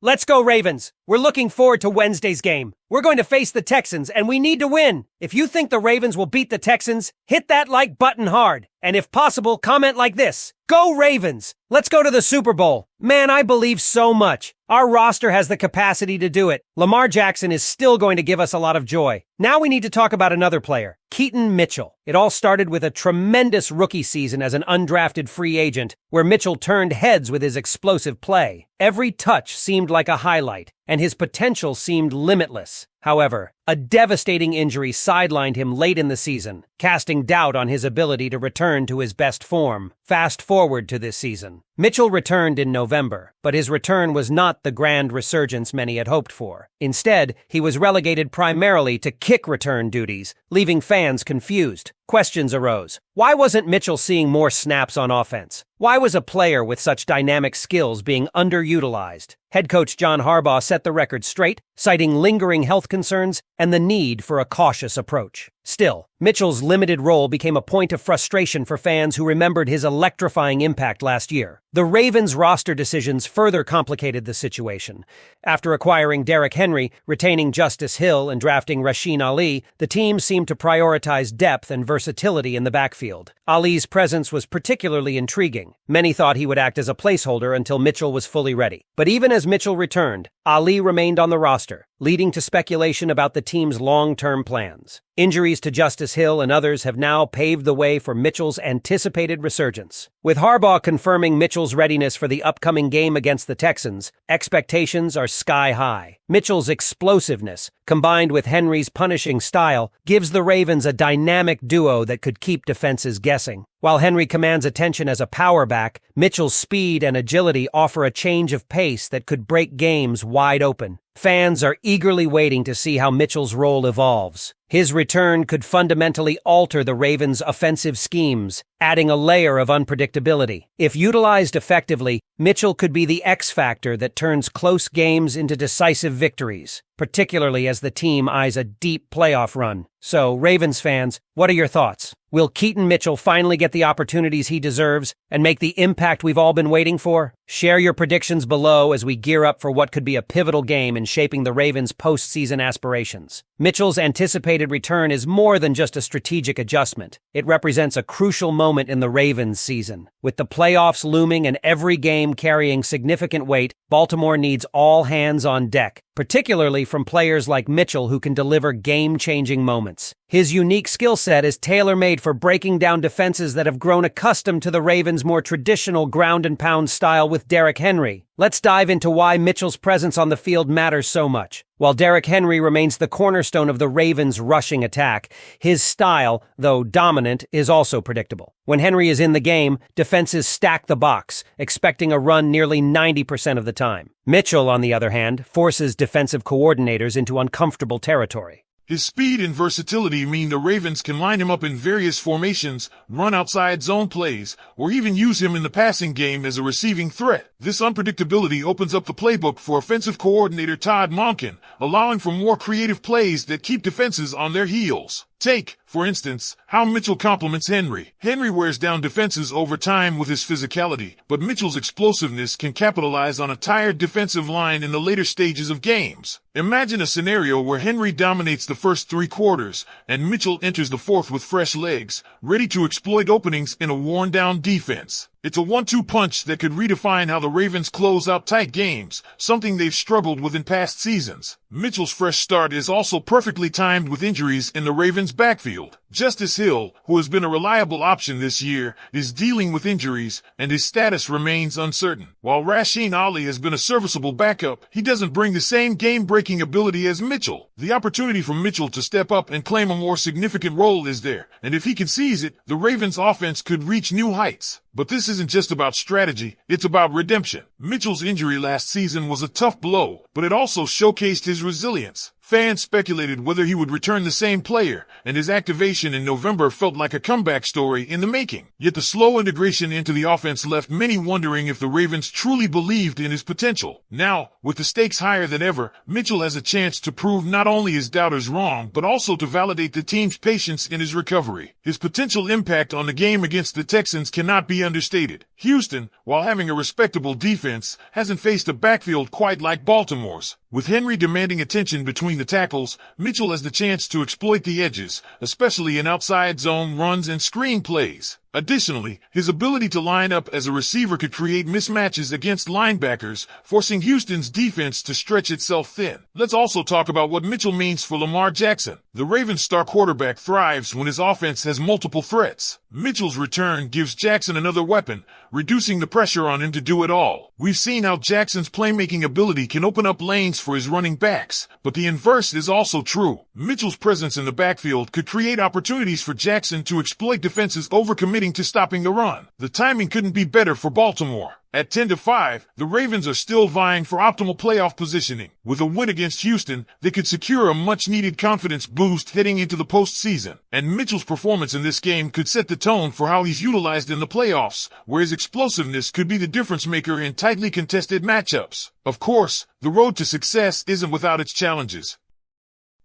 Let's go, Ravens. We're looking forward to Wednesday's game. We're going to face the Texans, and we need to win. If you think the Ravens will beat the Texans, hit that like button hard. And if possible, comment like this: Go Ravens! Let's go to the Super Bowl. Man, I believe so much. Our roster has the capacity to do it. Lamar Jackson is still going to give us a lot of joy. Now we need to talk about another player, Keaton Mitchell. It all started with a tremendous rookie season as an undrafted free agent, where Mitchell turned heads with his explosive play. Every touch seemed like a highlight, and his potential seemed limitless. However, a devastating injury sidelined him late in the season, casting doubt on his ability to return to his best form. Fast forward to this season. Mitchell returned in November, but his return was not the grand resurgence many had hoped for. Instead, he was relegated primarily to kick return duties, leaving fans confused. Questions arose. Why wasn't Mitchell seeing more snaps on offense? Why was a player with such dynamic skills being underutilized? Head coach John Harbaugh set the record straight, citing lingering health concerns and the need for a cautious approach. Still, Mitchell's limited role became a point of frustration for fans who remembered his electrifying impact last year. The Ravens' roster decisions further complicated the situation. After acquiring Derrick Henry, retaining Justice Hill, and drafting Rasheen Ali, the team seemed to prioritize depth and versatility in the backfield. Ali's presence was particularly intriguing. Many thought he would act as a placeholder until Mitchell was fully ready. But even as Mitchell returned, Ali remained on the roster, leading to speculation about the team's long-term plans. Injuries to Justice Hill and others have now paved the way for Mitchell's anticipated resurgence. With Harbaugh confirming Mitchell's readiness for the upcoming game against the Texans, expectations are sky high. Mitchell's explosiveness, combined with Henry's punishing style, gives the Ravens a dynamic duo that could keep defenses guessing. While Henry commands attention as a power back, Mitchell's speed and agility offer a change of pace that could break games wide open. Fans are eagerly waiting to see how Mitchell's role evolves. His return could fundamentally alter the Ravens' offensive schemes, adding a layer of unpredictability. If utilized effectively, Mitchell could be the X factor that turns close games into decisive victories, particularly as the team eyes a deep playoff run. So, Ravens fans, what are your thoughts? Will Keaton Mitchell finally get the opportunities he deserves and make the impact we've all been waiting for? Share your predictions below as we gear up for what could be a pivotal game in shaping the Ravens' postseason aspirations. Mitchell's anticipated return is more than just a strategic adjustment. It represents a crucial moment in the Ravens' season. With the playoffs looming and every game carrying significant weight, Baltimore needs all hands on deck, particularly from players like Mitchell who can deliver game-changing moments. His unique skill set is tailor-made for breaking down defenses that have grown accustomed to the Ravens' more traditional ground-and-pound style with Derrick Henry. Let's dive into why Mitchell's presence on the field matters so much. While Derrick Henry remains the cornerstone of the Ravens' rushing attack, his style, though dominant, is also predictable. When Henry is in the game, defenses stack the box, expecting a run nearly 90% of the time. Mitchell, on the other hand, forces defensive coordinators into uncomfortable territory. His speed and versatility mean the Ravens can line him up in various formations, run outside zone plays, or even use him in the passing game as a receiving threat. This unpredictability opens up the playbook for offensive coordinator Todd Monken, allowing for more creative plays that keep defenses on their heels. Take, for instance, how Mitchell complements Henry. Henry wears down defenses over time with his physicality, but Mitchell's explosiveness can capitalize on a tired defensive line in the later stages of games. Imagine a scenario where Henry dominates the first 3 quarters, and Mitchell enters the fourth with fresh legs, ready to exploit openings in a worn-down defense. It's a 1-2 punch that could redefine how the Ravens close out tight games, something they've struggled with in past seasons. Mitchell's fresh start is also perfectly timed with injuries in the Ravens' backfield. Justice Hill, who has been a reliable option this year, is dealing with injuries, and his status remains uncertain. While Rasheen Ali has been a serviceable backup, he doesn't bring the same game-breaking ability as Mitchell. The opportunity for Mitchell to step up and claim a more significant role is there, and if he can seize it, the Ravens' offense could reach new heights. But this isn't just about strategy, it's about redemption. Mitchell's injury last season was a tough blow, but it also showcased his resilience. Fans speculated whether he would return the same player, and his activation in November felt like a comeback story in the making. Yet the slow integration into the offense left many wondering if the Ravens truly believed in his potential. Now, with the stakes higher than ever, Mitchell has a chance to prove not only his doubters wrong, but also to validate the team's patience in his recovery. His potential impact on the game against the Texans cannot be understated. Houston, while having a respectable defense, hasn't faced a backfield quite like Baltimore's. With Henry demanding attention between the tackles, Mitchell has the chance to exploit the edges, especially in outside zone runs and screen plays. Additionally, his ability to line up as a receiver could create mismatches against linebackers, forcing Houston's defense to stretch itself thin. Let's also talk about what Mitchell means for Lamar Jackson. The Ravens' star quarterback thrives when his offense has multiple threats. Mitchell's return gives Jackson another weapon, reducing the pressure on him to do it all. We've seen how Jackson's playmaking ability can open up lanes for his running backs, but the inverse is also true. Mitchell's presence in the backfield could create opportunities for Jackson to exploit defenses overcommitting to stopping the run. The timing couldn't be better for Baltimore. At 10-5, the Ravens are still vying for optimal playoff positioning. With a win against Houston, they could secure a much-needed confidence boost heading into the postseason. And Mitchell's performance in this game could set the tone for how he's utilized in the playoffs, where his explosiveness could be the difference maker in tightly contested matchups. Of course, the road to success isn't without its challenges.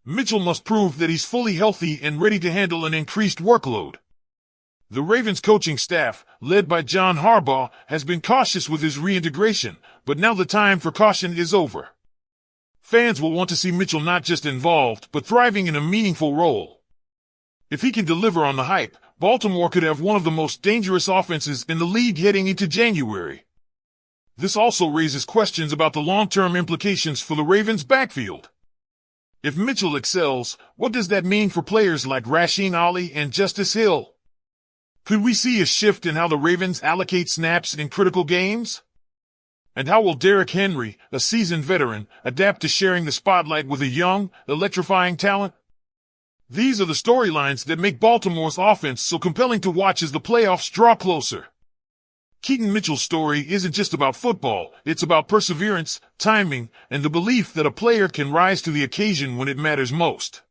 Mitchell must prove that he's fully healthy and ready to handle an increased workload. The Ravens coaching staff, led by John Harbaugh, has been cautious with his reintegration, but now the time for caution is over. Fans will want to see Mitchell not just involved, but thriving in a meaningful role. If he can deliver on the hype, Baltimore could have one of the most dangerous offenses in the league heading into January. This also raises questions about the long-term implications for the Ravens' backfield. If Mitchell excels, what does that mean for players like Rasheen Ali and Justice Hill? Could we see a shift in how the Ravens allocate snaps in critical games? And how will Derrick Henry, a seasoned veteran, adapt to sharing the spotlight with a young, electrifying talent? These are the storylines that make Baltimore's offense so compelling to watch as the playoffs draw closer. Keaton Mitchell's story isn't just about football, it's about perseverance, timing, and the belief that a player can rise to the occasion when it matters most.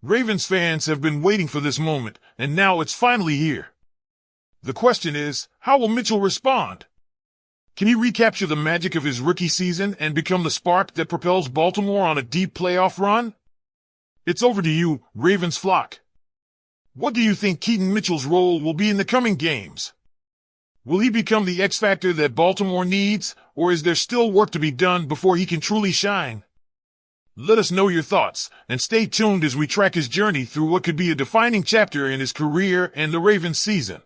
Ravens fans have been waiting for this moment, and now it's finally here. The question is, how will Mitchell respond? Can he recapture the magic of his rookie season and become the spark that propels Baltimore on a deep playoff run? It's over to you, Ravens flock. What do you think Keaton Mitchell's role will be in the coming games? Will he become the X factor that Baltimore needs, or is there still work to be done before he can truly shine? Let us know your thoughts, and stay tuned as we track his journey through what could be a defining chapter in his career and the Ravens season.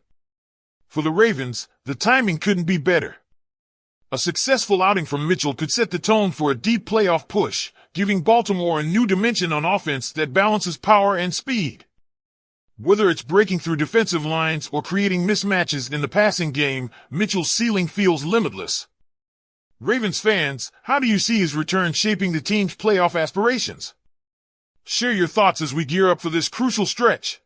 For the Ravens, the timing couldn't be better. A successful outing from Mitchell could set the tone for a deep playoff push, giving Baltimore a new dimension on offense that balances power and speed. Whether it's breaking through defensive lines or creating mismatches in the passing game, Mitchell's ceiling feels limitless. Ravens fans, how do you see his return shaping the team's playoff aspirations? Share your thoughts as we gear up for this crucial stretch.